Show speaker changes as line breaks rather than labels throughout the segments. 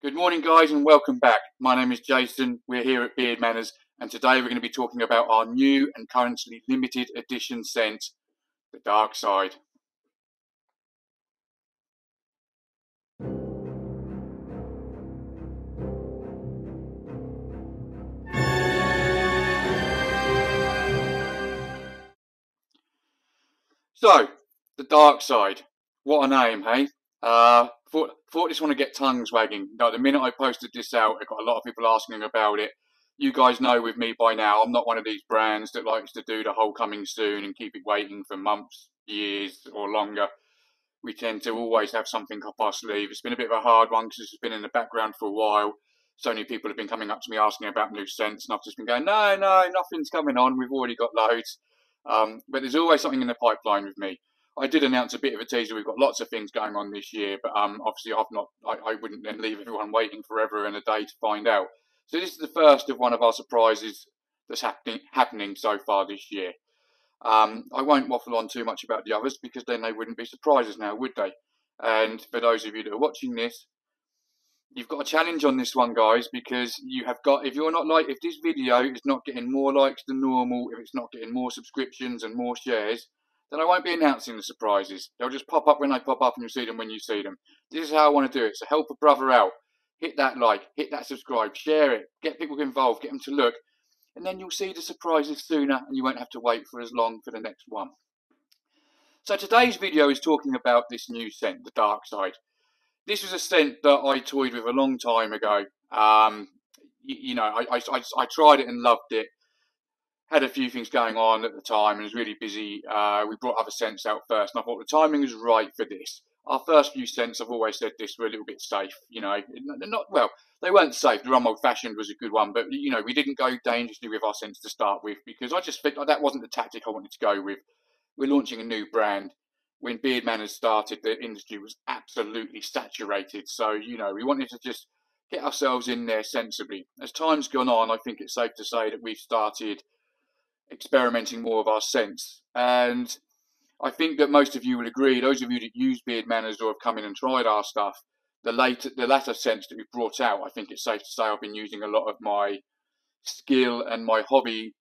Good morning, guys, and welcome back. My name is Jason. We're here at Beard Manners, and today we're going to be talking about our new and currently limited edition scent, the Dark Side. So, the Dark Side. What a name, hey? Thought this one to get tongues wagging. Like, the minute I posted this out, I got a lot of people asking about it. You guys know with me by now, I'm not one of these brands that likes to do the whole coming soon and keep it waiting for months, years, or longer. We tend to always have something up our sleeve. It's been a bit of a hard one because it's been in the background for a while. So many people have been coming up to me asking about new scents, and I've just been going, no, nothing's coming on. We've already got loads. But there's always something in the pipeline with me. I did announce a bit of a teaser. We've got lots of things going on this year, but obviously I wouldn't then leave everyone waiting forever and a day to find out. So this is the first of one of our surprises that's happening so far this year. I won't waffle on too much about the others because then they wouldn't be surprises now, would they? And for those of you that are watching this, you've got a challenge on this one, guys, because you have got, if this video is not getting more likes than normal, if it's not getting more subscriptions and more shares, then I won't be announcing the surprises. They'll just pop up when they pop up and you'll see them when you see them. This is how I want to do it. So help a brother out. Hit that like, hit that subscribe, share it, get people involved, get them to look, and then you'll see the surprises sooner and you won't have to wait for as long for the next one. So today's video is talking about this new scent, the Dark Side. This was a scent that I toyed with a long time ago. I tried it and loved it. Had a few things going on at the time and was really busy. We brought other scents out first, and I thought the timing was right for this. Our first few scents, I've always said this, were a little bit safe. They weren't safe. The Rum Old Fashioned was a good one, but we didn't go dangerously with our scents to start with because I just think that wasn't the tactic I wanted to go with. We're launching a new brand. When Beard Manners started, the industry was absolutely saturated. So, we wanted to just get ourselves in there sensibly. As time's gone on, I think it's safe to say that we've started experimenting more of our scents. And I think that most of you will agree, those of you that use Beard Manners or have come in and tried our stuff, the latter scents that we've brought out, I think it's safe to say I've been using a lot of my skill and my hobby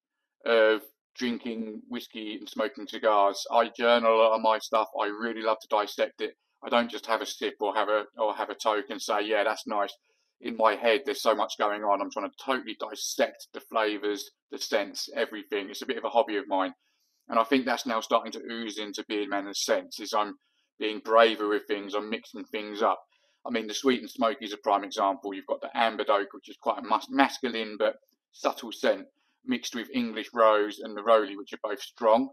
of drinking whiskey and smoking cigars. I journal a lot of my stuff. I really love to dissect it. I don't just have a sip or have a toke and say, yeah, that's nice. In my head, there's so much going on. I'm trying to totally dissect the flavours, the scents, everything. It's a bit of a hobby of mine. And I think that's now starting to ooze into Beard Manners' scents, is I'm being braver with things, I'm mixing things up. I mean, the Sweet and Smoky is a prime example. You've got the Amber Oak, which is quite a masculine but subtle scent, mixed with English Rose and the Roly, which are both strong.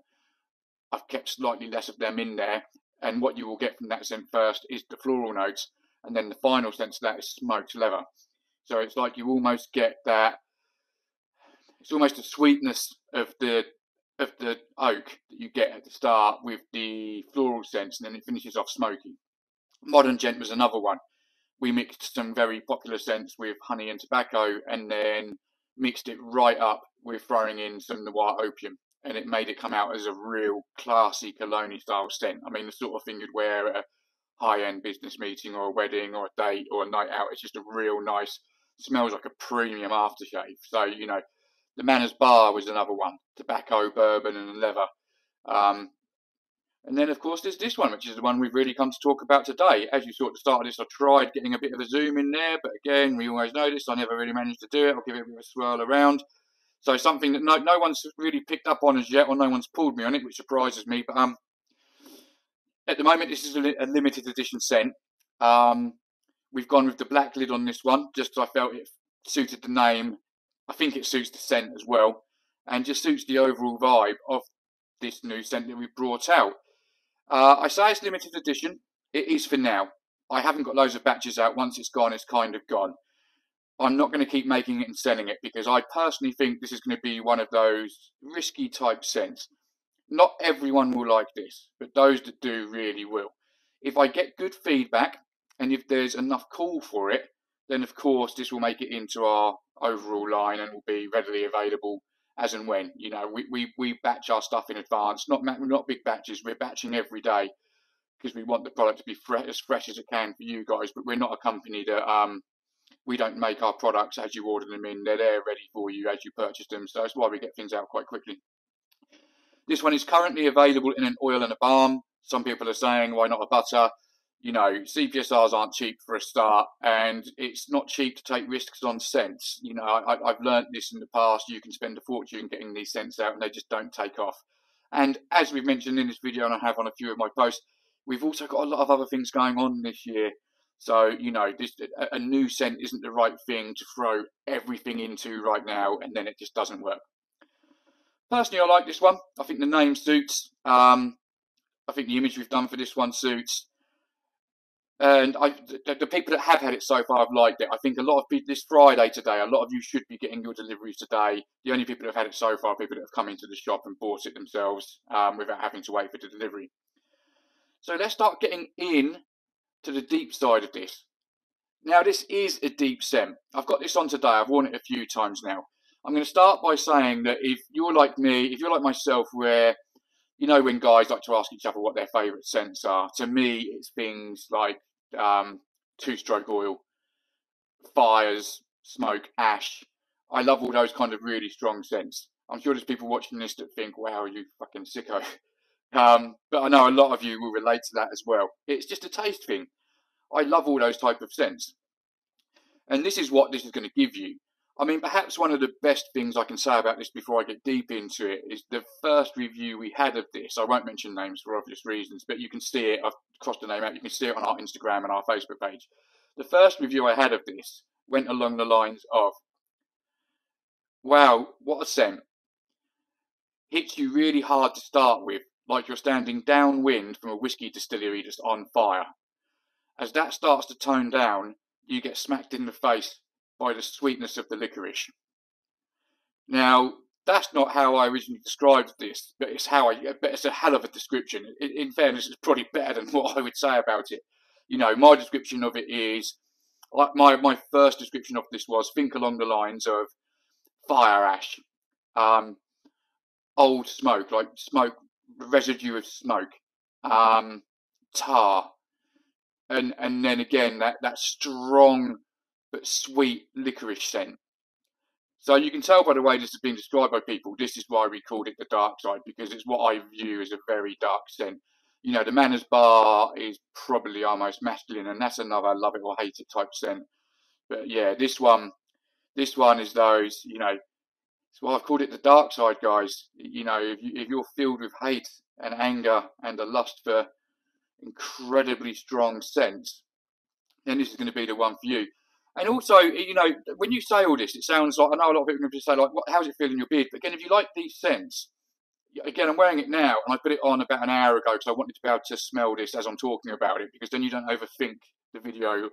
I've kept slightly less of them in there, and what you will get from that scent first is the floral notes, and then the final scent to that is smoked leather. So it's like you almost get that, it's almost the sweetness of the oak that you get at the start with the floral scents, and then it finishes off smoky. Modern Gent was another one. We mixed some very popular scents with honey and tobacco, and then mixed it right up with throwing in some noir opium, and it made it come out as a real classy cologne style scent. I mean, the sort of thing you'd wear at a high-end business meeting or a wedding or a date or a night out. It's just a real nice, smells like a premium aftershave. So, the Manners Bar was another one, tobacco, bourbon and leather. And then, of course, there's this one, which is the one we've really come to talk about today. As you saw at the start of this, I tried getting a bit of a zoom in there, but again, we always know this, I never really managed to do it. I'll give it a bit of a swirl around. So something that no one's really picked up on as yet, or no one's pulled me on it, which surprises me. But at the moment, this is a limited edition scent. We've gone with the black lid on this one, just as I felt it suited the name. I think it suits the scent as well, and just suits the overall vibe of this new scent that we've brought out. I say it's limited edition. It is for now. I haven't got loads of batches out. Once it's gone, it's kind of gone. I'm not going to keep making it and selling it because I personally think this is going to be one of those risky type scents. Not everyone will like this, but those that do really will. If I get good feedback and if there's enough call for it, then of course this will make it into our overall line and will be readily available as and when. We batch our stuff in advance, not big batches. We're batching every day because we want the product to be as fresh as it can for you guys. But we're not a company that we don't make our products as you order them in. They're there ready for you as you purchase them. So that's why we get things out quite quickly. This one is currently available in an oil and a balm. Some people are saying, why not a butter? You know, CPSRs aren't cheap for a start, and it's not cheap to take risks on scents. You know, I've learned this in the past. You can spend a fortune getting these scents out, and they just don't take off. And as we've mentioned in this video, and I have on a few of my posts, we've also got a lot of other things going on this year. So, you know, a new scent isn't the right thing to throw everything into right now, and then it just doesn't work. Personally, I like this one. I think the name suits. I think the image we've done for this one suits. And the people that have had it so far have liked it. I think a lot of people, this Friday today, a lot of you should be getting your deliveries today. The only people that have had it so far are people that have come into the shop and bought it themselves without having to wait for the delivery. So let's start getting in to the deep side of this. Now, this is a deep scent. I've got this on today. I've worn it a few times now. I'm going to start by saying that if you're like me, if you're like myself, where, you know, when guys like to ask each other what their favourite scents are, to me, it's things like two-stroke oil, fires, smoke, ash. I love all those kind of really strong scents. I'm sure there's people watching this that think, wow, you fucking sicko. But I know a lot of you will relate to that as well. It's just a taste thing. I love all those type of scents. And this is what this is going to give you. I mean, perhaps one of the best things I can say about this before I get deep into it is the first review we had of this. I won't mention names for obvious reasons, but you can see it. I've crossed the name out. You can see it on our Instagram and our Facebook page. The first review I had of this went along the lines of, wow, what a scent. Hits you really hard to start with, like you're standing downwind from a whiskey distillery just on fire. As that starts to tone down, you get smacked in the face by the sweetness of the licorice. Now, that's not how I originally described this, but it's a hell of a description. In fairness, it's probably better than what I would say about it. You know, my description of it is, like my first description of this was, think along the lines of fire ash, old smoke, like smoke, residue of smoke, tar, and then again that strong but sweet licorice scent. So you can tell by the way this has been described by people, this is why we called it the dark side, because it's what I view as a very dark scent. You know, the Manners Bar is probably our most masculine, and that's another love it or hate it type scent. But yeah, this one is those, you know, that's why I've called it the dark side, guys. You know, if you're filled with hate and anger and a lust for incredibly strong scents, then this is going to be the one for you. And also, you know, when you say all this, it sounds like, I know a lot of people are going to say, like, how's it feel in your beard? But again, if you like these scents, again, I'm wearing it now, and I put it on about an hour ago because I wanted to be able to smell this as I'm talking about it, because then you don't overthink the video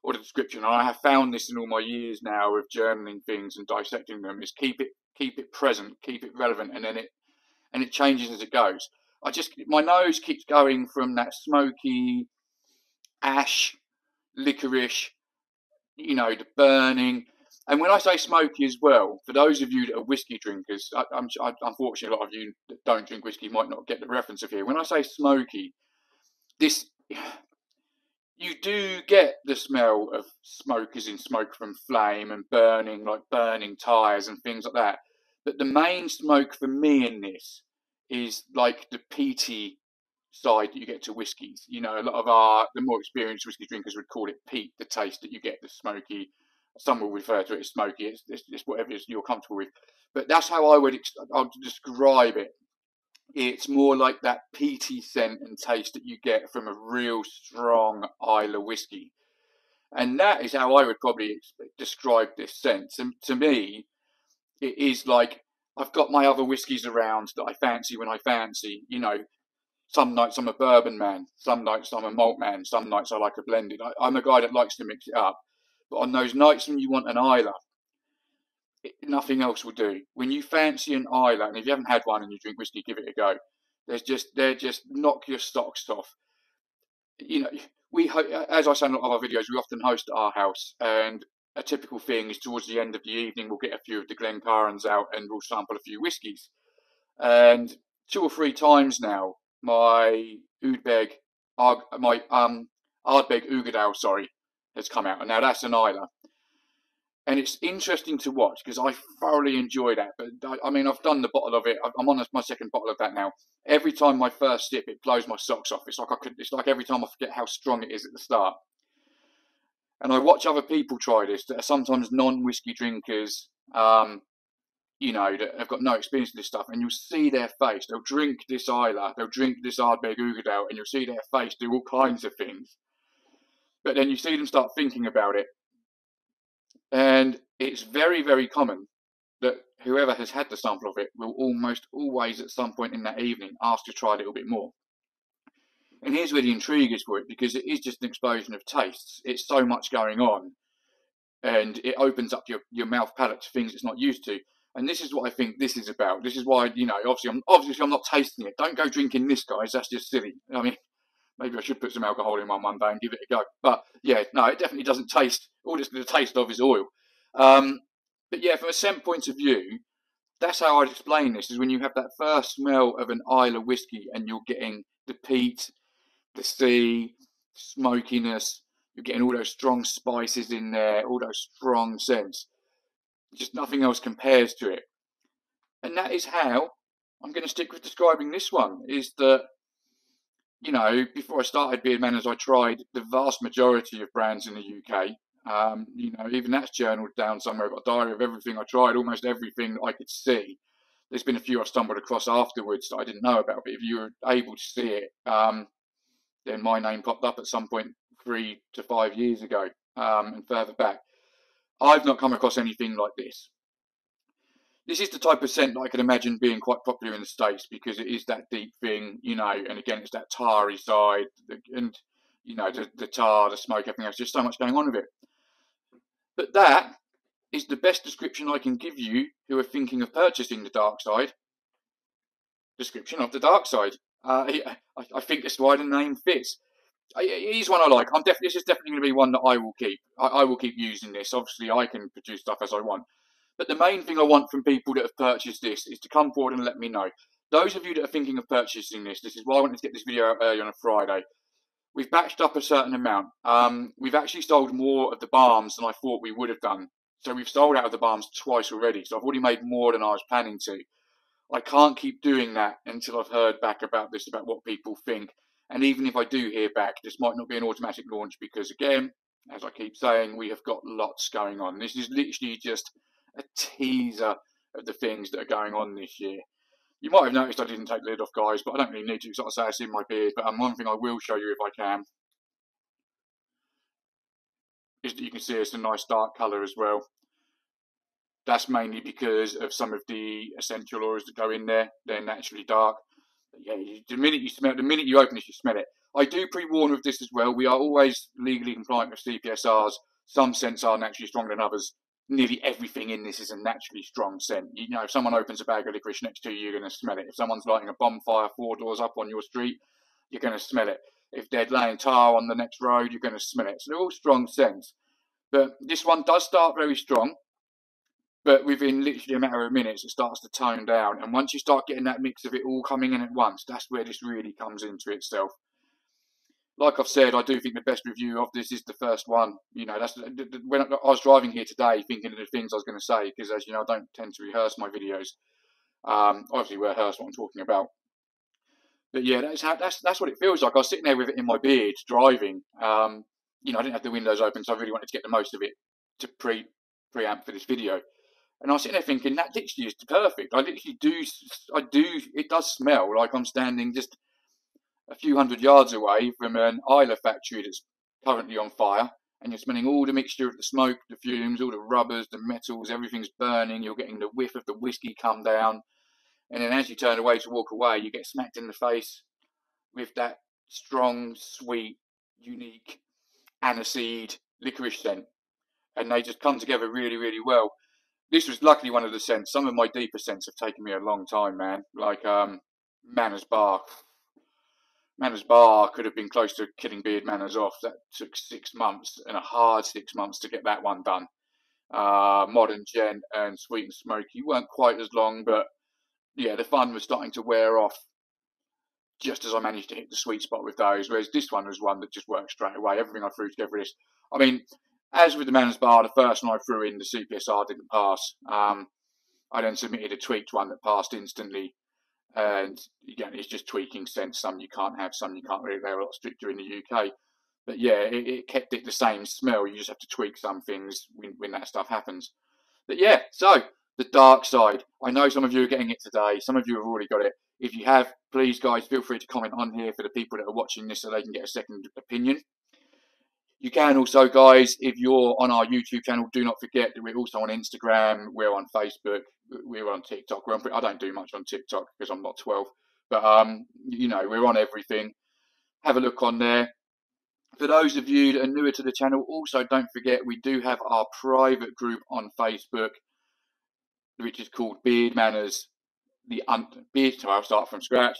or the description. And I have found this in all my years now of journaling things and dissecting them, is keep it present, keep it relevant, and then it changes as it goes. My nose keeps going from that smoky ash, licorice, you know, the burning. And when I say smoky as well, for those of you that are whiskey drinkers, unfortunately a lot of you that don't drink whiskey might not get the reference of here. When I say smoky, you do get the smell of smoke, as in smoke from flame and burning, like burning tyres and things like that. But the main smoke for me in this is like the peaty side that you get to whiskies. You know, a lot of the more experienced whiskey drinkers would call it peat, the taste that you get, the smoky. Some will refer to it as smoky. It's whatever you're comfortable with. But that's how I would describe it. It's more like that peaty scent and taste that you get from a real strong Islay whiskey. And that is how I would probably describe this scent. And to me, it is like, I've got my other whiskies around that I fancy when I fancy, you know. Some nights I'm a bourbon man, some nights I'm a malt man, some nights I like a blended. I'm a guy that likes to mix it up. But on those nights when you want an Islay, nothing else will do. When you fancy an Islay, and if you haven't had one and you drink whiskey, give it a go. They're just knock your socks off. You know, as I say in a lot of our videos, we often host at our house, and a typical thing is towards the end of the evening, we'll get a few of the Glencairns out and we'll sample a few whiskies. And 2 or 3 times now, my Ardbeg Uigeadail, has come out, and now that's an Islay. And it's interesting to watch because I thoroughly enjoy that. But I mean, I've done the bottle of it. I'm on my second bottle of that now. Every time my first sip, it blows my socks off. It's like it's like every time I forget how strong it is at the start. And I watch other people try this that are sometimes non-whiskey drinkers, that have got no experience in this stuff, and you'll see their face. They'll drink this Islay, they'll drink this Ardbeg Uigeadail, and you'll see their face do all kinds of things. But then you see them start thinking about it, and it's very, very common that whoever has had the sample of it will almost always at some point in that evening ask to try a little bit more. And here's where the intrigue is for it, because it is just an explosion of tastes. It's so much going on, and it opens up your mouth palate to things it's not used to. And this is what I think this is about. This is why, obviously I'm not tasting it. Don't go drinking this, guys. That's just silly. I mean, maybe I should put some alcohol in one day and give it a go. But yeah, no, it definitely doesn't taste. All it's going to taste of is oil. But yeah, from a scent point of view, that's how I'd explain this, is when you have that first smell of an Islay whiskey and you're getting the peat, the sea, smokiness, you're getting all those strong spices in there, all those strong scents. Just nothing else compares to it. And that is how I'm going to stick with describing this one, is that, before I started Beard Manners, I tried the vast majority of brands in the UK. Even that's journaled down somewhere. I've got a diary of everything I tried, almost everything I could see. There's been a few I've stumbled across afterwards that I didn't know about, but if you were able to see it, then my name popped up at some point 3 to 5 years ago, and further back. I've not come across anything like this. This is the type of scent that I can imagine being quite popular in the States, because it is that deep thing, and again, it's that tarry side, and, the tar, the smoke, everything else, just so much going on with it. But that is the best description I can give you who are thinking of purchasing the dark side. Description of the dark side. I think that's why the name fits. It is one I like. This is definitely going to be one that I will keep. I will keep using this. Obviously, I can produce stuff as I want. But the main thing I want from people that have purchased this is to come forward and let me know. Those of you that are thinking of purchasing this is why I wanted to get this video out early on a Friday. We've batched up a certain amount. We've actually sold more of the balms than I thought we would have done. So we've sold out of the balms twice already. So I've already made more than I was planning to. I can't keep doing that until I've heard back about this, about what people think. And even if I do hear back, this might not be an automatic launch because, again, as I keep saying, we have got lots going on. This is literally just a teaser of the things that are going on this year. You might have noticed I didn't take the lid off, guys, but I don't really need to sort of say it's in my beard. But one thing I will show you if I can is that you can see it's a nice dark colour as well. That's mainly because of some of the essential oils that go in there. They're naturally dark. But yeah, the minute you open this, you smell it. I do pre-warn with this as well. We are always legally compliant with CPSRs. Some scents are naturally stronger than others. Nearly everything in this is a naturally strong scent. If someone opens a bag of licorice next to you, you're going to smell it. If someone's lighting a bonfire 4 doors up on your street, you're going to smell it. If they're laying tar on the next road, you're going to smell it. So they're all strong scents. But this one does start very strong. But within literally a matter of minutes, it starts to tone down. And once you start getting that mix of it all coming in at once, that's where this really comes into itself. Like I've said, I do think the best review of this is the first one. That's when I was driving here today, thinking of the things I was going to say, because as you know, I don't tend to rehearse my videos. Obviously, rehearse what I'm talking about. But yeah, that's what it feels like. I was sitting there with it in my beard, driving. I didn't have the windows open, so I really wanted to get the most of it to preamp for this video. And I was sitting there thinking, that literally is perfect. It does smell like I'm standing just a few hundred yards away from an Islay factory that's currently on fire. And you're smelling all the mixture of the smoke, the fumes, all the rubbers, the metals, everything's burning. You're getting the whiff of the whiskey come down. And then as you turn away to walk away, you get smacked in the face with that strong, sweet, unique aniseed licorice scent. And they just come together really, really well. This was luckily one of the scents. Some of my deeper scents have taken me a long time, man. Like Manners Bar. Manners Bar could have been close to killing Beard Manners off. That took 6 months, and a hard 6 months to get that one done. Modern Gent and Sweet and Smoky weren't quite as long, but yeah, the fun was starting to wear off just as I managed to hit the sweet spot with those. Whereas this one was one that just worked straight away. Everything I threw together with this. I mean, As with the Manners bar, the first one I threw in, the CPSR didn't pass. I then submitted a tweaked one that passed instantly. And again, it's just tweaking sense. Some you can't have, some you can't really. They're a lot stricter in the UK. But yeah, it kept it the same smell. You just have to tweak some things when that stuff happens. But yeah, so the dark side. I know some of you are getting it today. Some of you have already got it. If you have, please, guys, feel free to comment on here for the people that are watching this so they can get a second opinion. You can also, guys, if you're on our YouTube channel, do not forget that we're also on Instagram, we're on Facebook, we're on TikTok. I don't do much on TikTok because I'm not 12, but you know, we're on everything. Have a look on there. For those of you that are newer to the channel, also don't forget we do have our private group on Facebook, which is called Beard Manners. I'll start from scratch.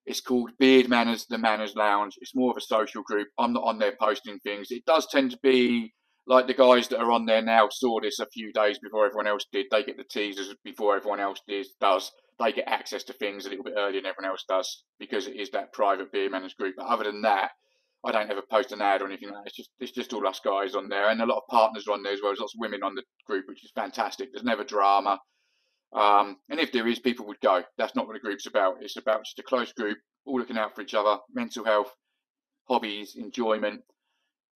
It's called Beard Manners, the Manners Lounge. It's more of a social group. I'm not on there posting things. It does tend to be like the guys that are on there now saw this a few days before everyone else did. They get the teasers before everyone else does. They get access to things a little bit earlier than everyone else does because it is that private Beard Manners group. But other than that, I don't ever post an ad or anything like that. It's just all us guys on there. And a lot of partners are on there as well. There's lots of women on the group, which is fantastic. There's never drama. And if there is, people would go. That's not what the group's about. It's about just a close group, all looking out for each other, mental health, hobbies, enjoyment.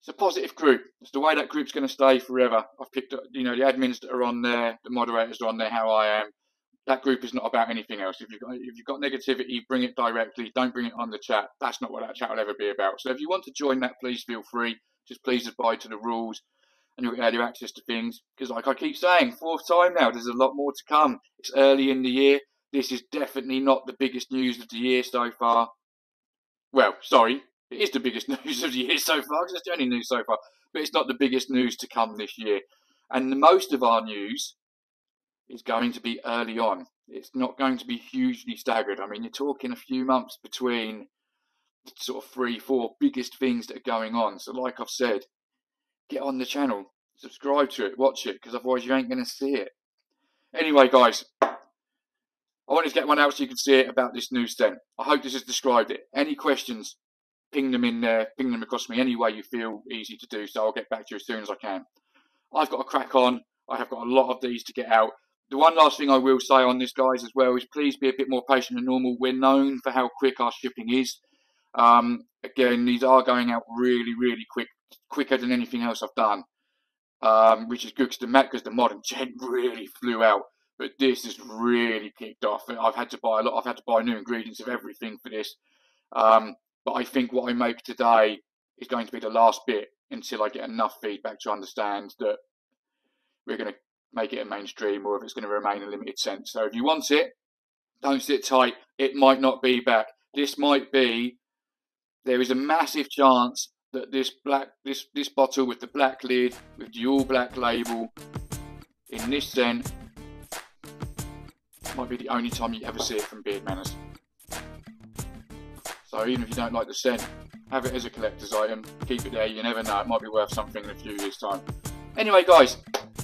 It's a positive group. It's the way that group's going to stay forever. I've picked up, you know, the admins that are on there, the moderators are on there, how I am. That group is not about anything else. If you've got negativity, bring it directly. Don't bring it on the chat. That's not what that chat will ever be about. So if you want to join that, please feel free. Just please abide to the rules. And you'll get access to things, because like I keep saying, 4th time now, there's a lot more to come. It's early in the year. This is definitely not the biggest news of the year so far. Well, sorry, it is the biggest news of the year so far, because it's the only news so far, but it's not the biggest news to come this year. And most of our news is going to be early on. It's not going to be hugely staggered. I mean, you're talking a few months between the sort of 3-4 biggest things that are going on. So like I've said, get on the channel, subscribe to it, watch it, because otherwise you ain't going to see it. Anyway, guys, I wanted to get one out so you can see it about this news then. I hope this has described it. Any questions, ping them in there, ping them across me any way you feel easy to do, so I'll get back to you as soon as I can. I've got to crack on. I have got a lot of these to get out. The one last thing I will say on this, guys, as well, is please be a bit more patient than normal. We're known for how quick our shipping is. Again, these are going out really, really quicker than anything else I've done, which is good because the modern gent really flew out. But this has really kicked off. I've had to buy a lot. I've had to buy new ingredients of everything for this. But I think what I make today is going to be the last bit until I get enough feedback to understand that we're going to make it a mainstream, or if it's going to remain a limited scent. So if you want it, don't sit tight. It might not be back. This might be. There is a massive chance that this bottle with the black lid, with the all black label, in this scent, might be the only time you ever see it from Beard Manners. So even if you don't like the scent, have it as a collector's item, keep it there, you never know, it might be worth something in a few years' time. Anyway, guys,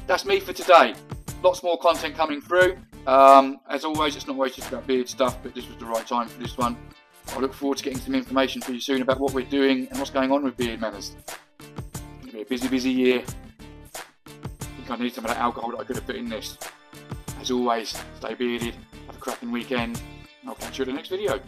that's me for today. Lots more content coming through. As always, it's not always just about beard stuff, but this was the right time for this one. I look forward to getting some information for you soon about what we're doing and what's going on with Beard Manners. It's going to be a busy, busy year. I think I need some of that alcohol that I could have put in this. As always, stay bearded, have a cracking weekend, and I'll catch you in the next video.